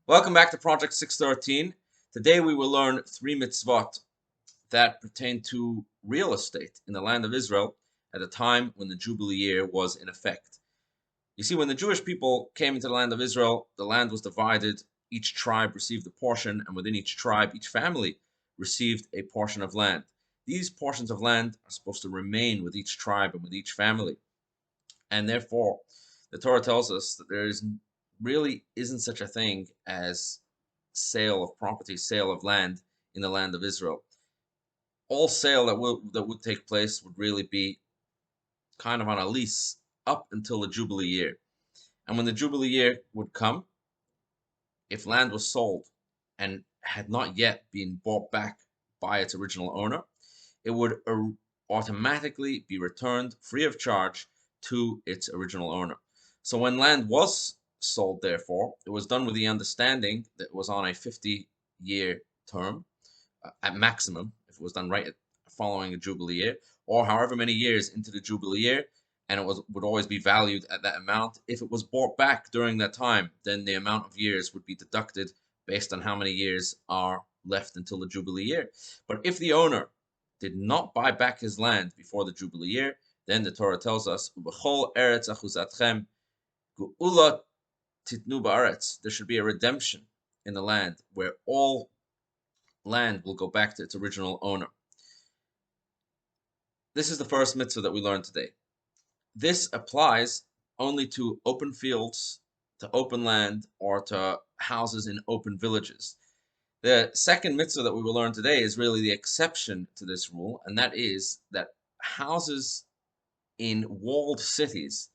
Welcome back to Project 613. Today we will learn 3 mitzvot that pertain to real estate in the land of Israel at a time when the Jubilee year was in effect. You see, when the Jewish people came into the land of Israel, the land was divided. Each tribe received a portion, and within each tribe, each family received a portion of land. These portions of land are supposed to remain with each tribe and with each family. And therefore, the Torah tells us that there really isn't such a thing as sale of property, sale of land in the land of Israel. All sale that would take place would really be kind of on a lease up until the Jubilee year. And when the Jubilee year would come, if land was sold and had not yet been bought back by its original owner, it would automatically be returned free of charge to its original owner. So when land was sold, therefore, it was done with the understanding that it was on a 50-year term at maximum, if it was done right following a Jubilee year, or however many years into the Jubilee year, and it would always be valued at that amount. If it was bought back during that time, then the amount of years would be deducted based on how many years are left until the Jubilee year. But if the owner did not buy back his land before the Jubilee year, then the Torah tells us, "Ubechol eretz achuzatchem geula titnu ba'aretz." There should be a redemption in the land where all land will go back to its original owner. This is the first mitzvah that we learned today. This applies only to open fields, to open land, or to houses in open villages. The second mitzvah that we will learn today is really the exception to this rule, and that is that houses in walled cities,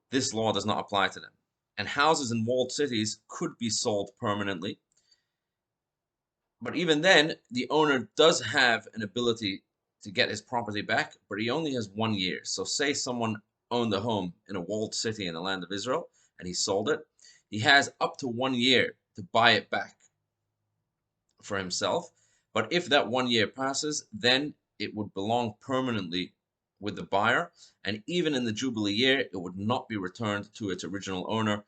this law does not apply to them. And houses in walled cities could be sold permanently. But even then, the owner does have an ability to get his property back, but he only has 1 year. So say someone owned a home in a walled city in the land of Israel, and he sold it. He has up to 1 year to buy it back for himself. But if that 1 year passes, then it would belong permanently with the buyer. And even in the Jubilee year, it would not be returned to its original owner.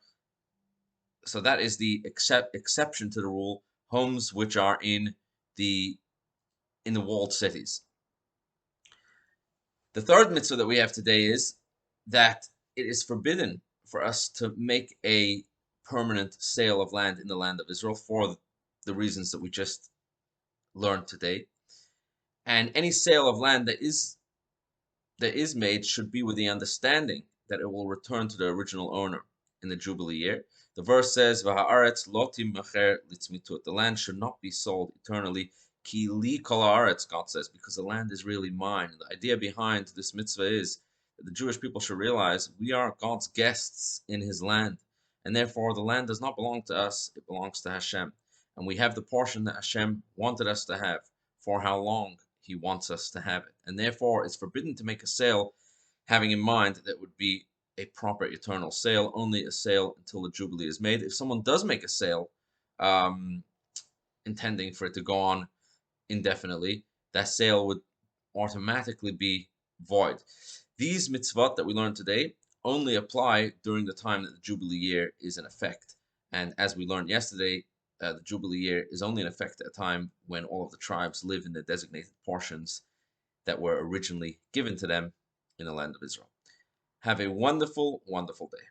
So that is the exception to the rule, homes which are in the walled cities. The third mitzvah that we have today is that it is forbidden for us to make a permanent sale of land in the land of Israel for the reasons that we just learned today. And any sale of land that is made should be with the understanding that it will return to the original owner in the Jubilee year. The verse says, "V'ha'aretz lo timacher litzmitut." The land should not be sold eternally. Ki li kol ha'aretz, God says, because the land is really mine. The idea behind this mitzvah is that the Jewish people should realize we are God's guests in His land, and therefore the land does not belong to us; it belongs to Hashem, and we have the portion that Hashem wanted us to have for how long He wants us to have it, and therefore it's forbidden to make a sale having in mind that would be a proper eternal sale, only a sale until the Jubilee is made. If someone does make a sale intending for it to go on indefinitely, that sale would automatically be void. These mitzvot that we learned today only apply during the time that the Jubilee year is in effect. And as we learned yesterday, the Jubilee year is only in effect at a time when all of the tribes live in the designated portions that were originally given to them in the land of Israel. Have a wonderful, wonderful day.